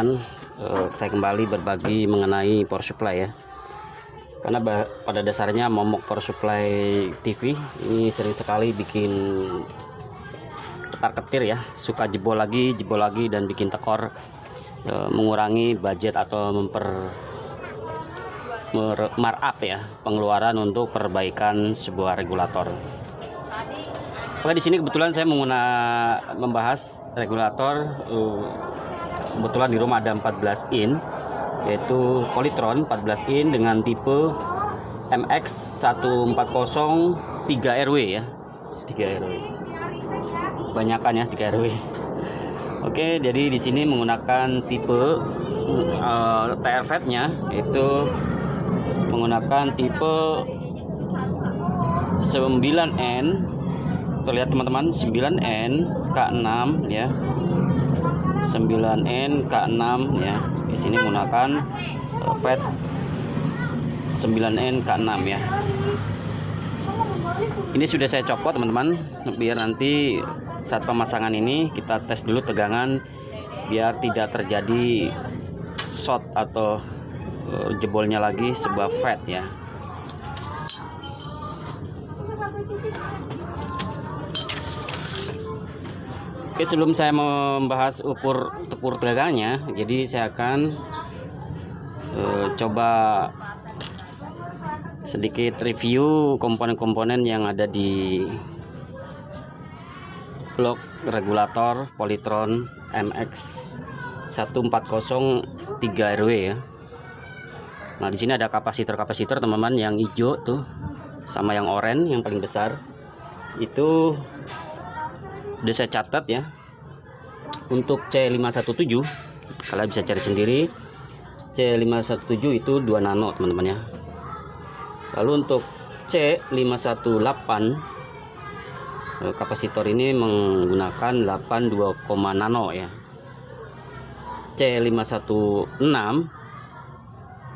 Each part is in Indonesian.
teman-teman, saya kembali berbagi mengenai power supply ya. Karena pada dasarnya momok power supply TV ini sering sekali bikin ketar-ketir ya, suka jebol lagi dan bikin tekor, mengurangi budget atau markup ya, pengeluaran untuk perbaikan sebuah regulator. Oke, di sini kebetulan saya membahas regulator. Kebetulan di rumah ada 14 in, yaitu Polytron 14 in dengan tipe MX140 3RW ya, 3RW. Banyakan ya 3RW. Oke, jadi di sini menggunakan tipe TR-FET-nya itu menggunakan tipe 9N. Terlihat teman-teman, 9N K6 ya. 9N K6 ya. Di sini menggunakan FET 9N K6 ya. Ini sudah saya copot teman-teman, biar nanti saat pemasangan ini kita tes dulu tegangan biar tidak terjadi short atau jebolnya lagi sebuah FET ya. Oke, sebelum saya membahas ukur tegangannya, jadi saya akan coba sedikit review komponen-komponen yang ada di blok regulator Polytron MX140 3RW ya. Nah, di sini ada kapasitor teman-teman, yang hijau tuh sama yang oranye yang paling besar. Itu udah saya catat ya. Untuk C517 kalian bisa cari sendiri. C517 itu 2 nano teman-teman ya. Lalu untuk C518 kapasitor ini menggunakan 82, nano ya. C516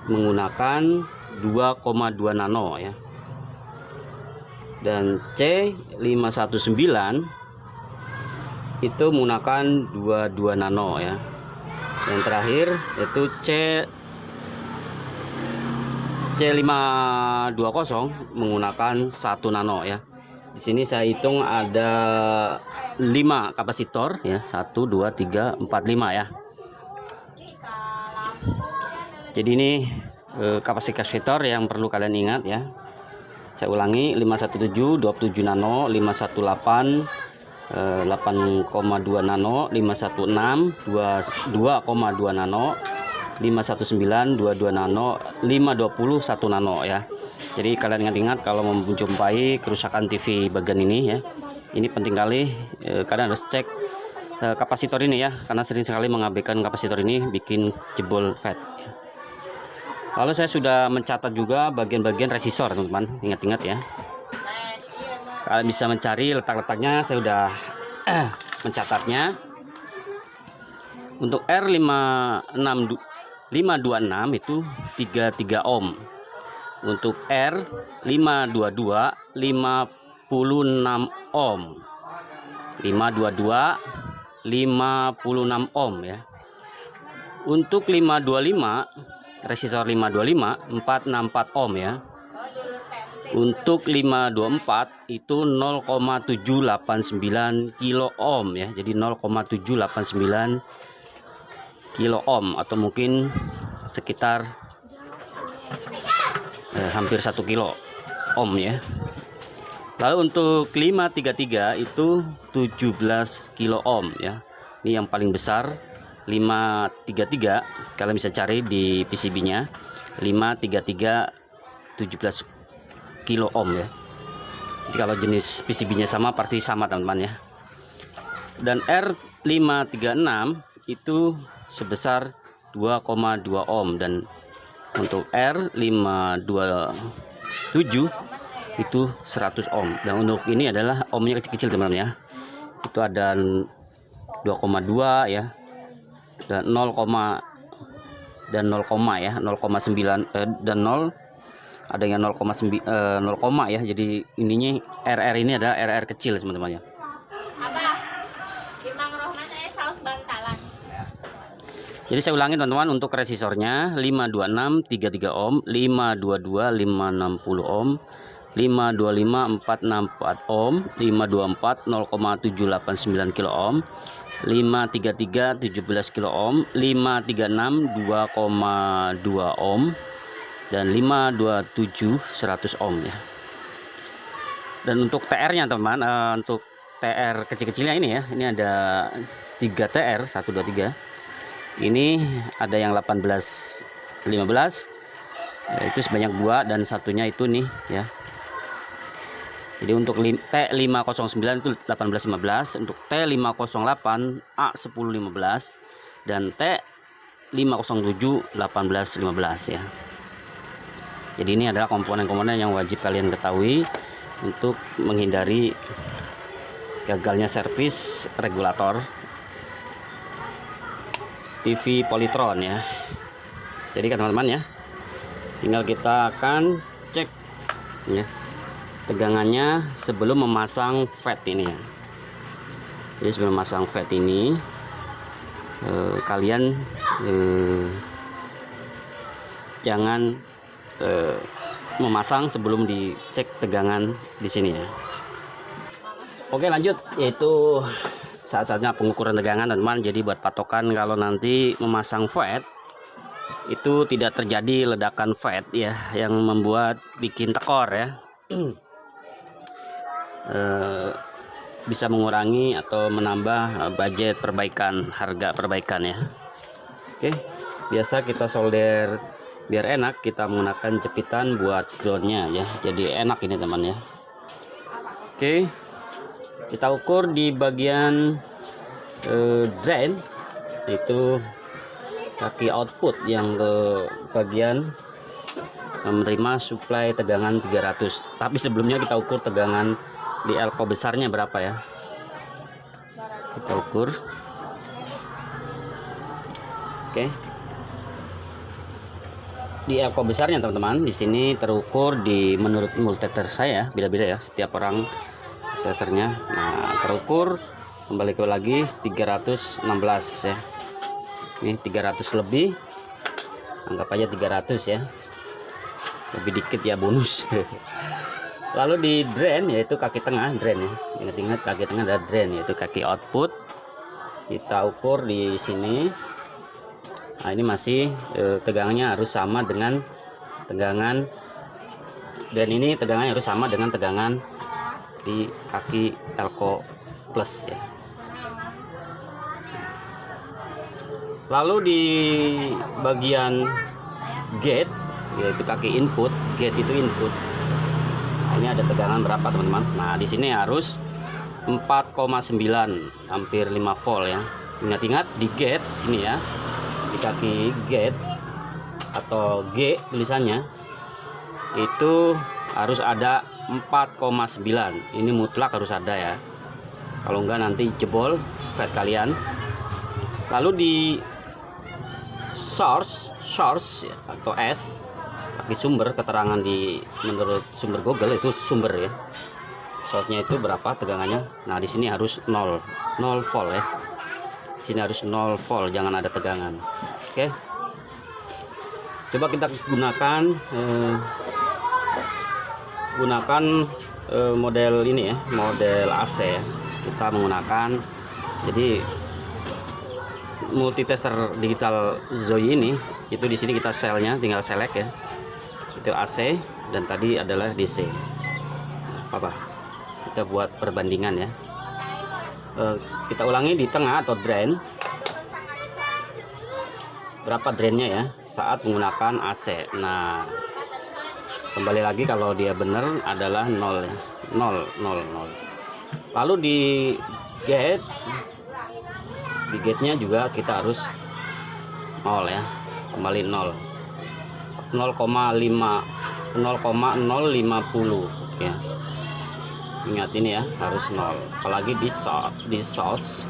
menggunakan 2,2 nano ya. Dan C519 itu menggunakan 22 nano ya. Yang terakhir itu C520 menggunakan 1 nano ya. Di sini saya hitung ada 5 kapasitor ya, 1 2 3 4 5 ya. Jadi ini kapasitor yang perlu kalian ingat ya. Saya ulangi, 517 27 nano, 518 8,2 nano, 516 2,2 nano, 519 22 nano, 520 1 nano ya. Jadi kalian ingat kalau menjumpai kerusakan TV bagian ini ya, ini penting kali kalian harus cek kapasitor ini ya, karena sering sekali mengabaikan kapasitor ini bikin jebol FET ya. Lalu saya sudah mencatat juga bagian-bagian resistor teman-teman, ingat-ingat ya. Kalian bisa mencari letak-letaknya, saya sudah mencatatnya. Untuk R526 itu 33 ohm. Untuk R522 56 ohm. 522 56 ohm ya. Untuk 525 resistor 525 464 ohm ya. Untuk 524 itu 0,789 kilo ohm ya. Jadi 0,789 kilo ohm atau mungkin sekitar hampir 1 kilo ohm ya. Lalu untuk 533 itu 17 kilo ohm ya. Ini yang paling besar 533, kalian bisa cari di PCB-nya. 533 17 kilo ohm ya. Jadi kalau jenis PCB-nya sama pasti sama teman-teman ya. Dan R536 itu sebesar 2,2 ohm, dan untuk R527 itu 100 ohm. Dan untuk ini adalah ohmnya kecil-kecil teman-teman ya. Itu ada 2,2 ya. Dan 0, dan 0, ya 0,9 dan 0, ada yang 0,9 0, ya. Jadi ininya RR ini ada RR kecil teman-teman ya. Jadi saya ulangi teman-teman, untuk resisornya 526 33 ohm, 522 560 ohm, 525 464 ohm, 524 0,789 kilo ohm, 533 17 kilo ohm, 536 2,2 ohm, dan 527 100 ohm ya. Dan untuk TR-nya teman, untuk TR kecil-kecilnya ini ya, ini ada 3 TR 1 2 3. Ini ada yang 18 15, itu sebanyak 2 dan satunya itu nih ya. Jadi untuk T509 itu 18 15, untuk T508 A10 15, dan T507 18 15 ya. Jadi ini adalah komponen-komponen yang wajib kalian ketahui untuk menghindari gagalnya servis regulator TV Polytron ya. Jadi teman-teman ya, tinggal kita akan cek ya tegangannya sebelum memasang FET ini ya. Jadi sebelum memasang FET ini kalian jangan memasang sebelum dicek tegangan di sini ya. Oke, lanjut, yaitu saat-saatnya pengukuran tegangan teman-teman. Jadi buat patokan kalau nanti memasang FET itu tidak terjadi ledakan FET ya, yang membuat bikin tekor ya. Bisa mengurangi atau menambah budget perbaikan, harga perbaikan ya. Oke, biasa kita solder biar enak, kita menggunakan jepitan buat groundnya ya, jadi enak ini teman ya. Oke, kita ukur di bagian drain, itu kaki output yang ke bagian menerima suplai tegangan 300. Tapi sebelumnya kita ukur tegangan di elko besarnya berapa ya. Kita ukur. Oke. Di elko besarnya teman-teman, di sini terukur di menurut multimeter saya, beda-beda ya setiap orang sensornya. Nah, terukur kembali ke lagi 316 ya. Ini 300 lebih, anggap aja 300 ya, lebih dikit ya bonus. Lalu di drain, yaitu kaki tengah drain ya, ingat-ingat kaki tengah ada drain, yaitu kaki output. Kita ukur di sini. Nah, ini masih tegangannya harus sama dengan tegangan, dan ini tegangannya harus sama dengan tegangan di kaki elko plus ya. Lalu di bagian gate, yaitu kaki input, gate itu input. Nah, ini ada tegangan berapa teman-teman? Nah, di sini harus 4,9, hampir 5 volt ya. Ingat-ingat di gate sini ya, di kaki gate atau G tulisannya itu harus ada 4,9. Ini mutlak harus ada ya. Kalau enggak nanti jebol FET kalian. Lalu di source ya, atau S, kaki sumber, keterangan di menurut sumber Google itu sumber ya. Shortnya itu berapa tegangannya? Nah, di sini harus 0 volt ya. Di sini harus 0 volt, jangan ada tegangan. Oke. Coba kita gunakan model ini ya, model AC ya. Kita menggunakan, jadi multitester digital Zoe ini, itu di sini kita selnya tinggal select ya, itu AC dan tadi adalah DC. Apa kita buat perbandingan ya. Kita ulangi di tengah atau drain, berapa drainnya ya saat menggunakan AC. Nah, kembali lagi kalau dia benar adalah 0 ya, 0. Lalu di gate-nya juga kita harus 0 ya, kembali 0, 0,050 ya. Ingat ini ya, harus 0. Apalagi di source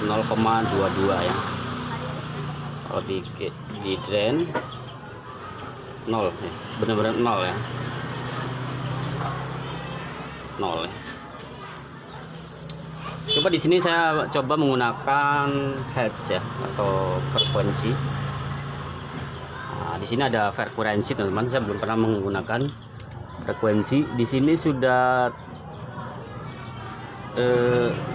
0,22 ya. Kalau di drain 0 ya, benar-benar 0 ya, 0 ya. Coba di sini saya coba menggunakan hertz ya, atau frekuensi. Nah, di sini ada frekuensi teman-teman. Saya belum pernah menggunakan frekuensi. Di sini sudah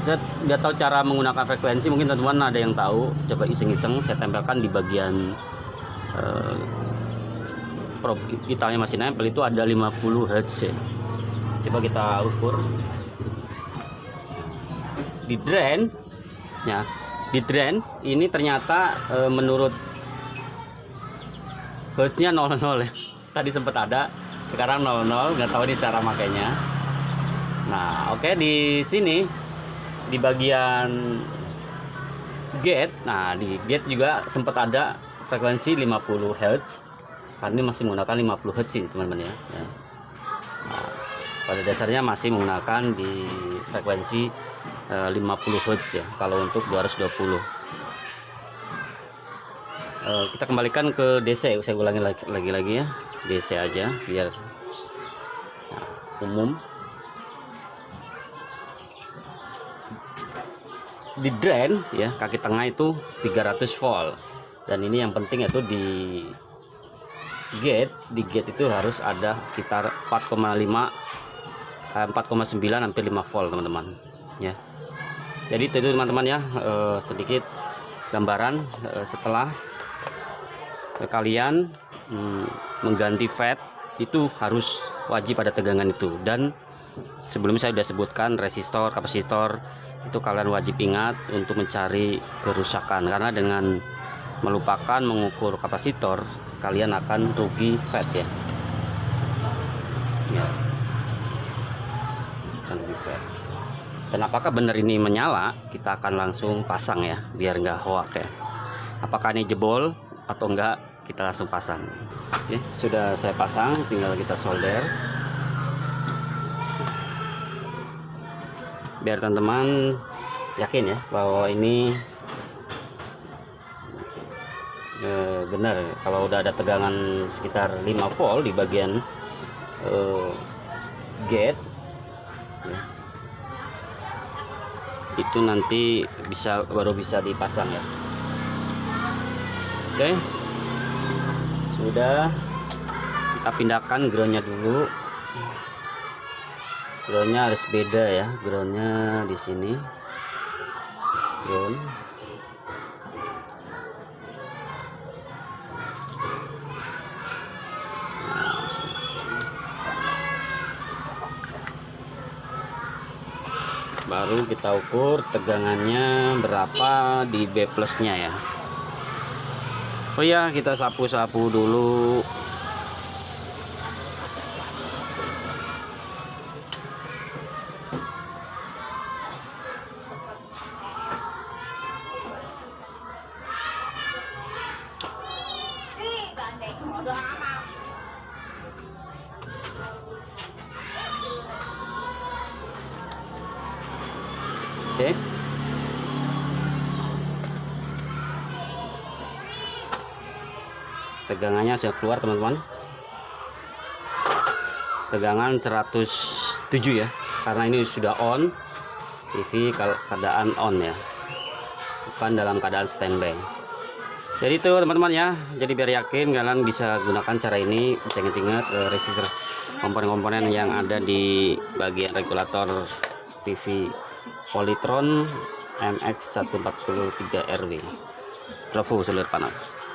saya nggak tahu cara menggunakan frekuensi. Mungkin teman-teman ada yang tahu. Coba iseng-iseng saya tempelkan di bagian probe vitalnya masih nempel, itu ada 50 Hz ya. Coba kita ukur di drain ya. Di drain ini ternyata menurut hostnya 00 ya. Tadi sempat ada, sekarang 00, nggak tahu di cara makainya. Nah oke, di sini di bagian gate, nah di gate juga sempat ada frekuensi 50 Hz. Karena ini masih menggunakan 50 Hz ini teman-teman ya. Nah, pada dasarnya masih menggunakan di frekuensi 50 Hz ya, kalau untuk 220. Kita kembalikan ke DC. Saya ulangi lagi ya, DC aja biar umum. Di drain ya, kaki tengah itu 300 volt, dan ini yang penting itu di gate itu harus ada sekitar 4,9 hampir 5 volt teman-teman ya. Jadi itu teman-teman ya, sedikit gambaran setelah kalian mengganti FET itu harus wajib ada tegangan itu. Dan sebelumnya saya sudah sebutkan resistor, kapasitor itu kalian wajib ingat untuk mencari kerusakan, karena dengan melupakan mengukur kapasitor kalian akan rugi FET ya. Akan rugi FET. Dan apakah benar ini menyala, kita akan langsung pasang ya, biar nggak hoak ya. Apakah ini jebol atau enggak, kita langsung pasang. Oke, sudah saya pasang, tinggal kita solder. Biar teman-teman yakin ya bahwa ini benar. Kalau udah ada tegangan sekitar 5 volt di bagian gate ya, itu nanti baru bisa dipasang ya. Oke, sudah. Kita pindahkan groundnya dulu. Groundnya harus beda ya, groundnya di sini ground. Baru kita ukur tegangannya berapa di B plusnya ya. Oh ya, kita sapu-sapu dulu. Oke. Tegangannya sudah keluar teman-teman. Tegangan 107 ya, karena ini sudah on. TV keadaan on ya, bukan dalam keadaan standby. Jadi itu teman-teman ya, jadi biar yakin kalian bisa gunakan cara ini. Bisa ingat resistor, komponen-komponen yang ada di bagian regulator TV Polytron MX143RW Bravo seluler panas.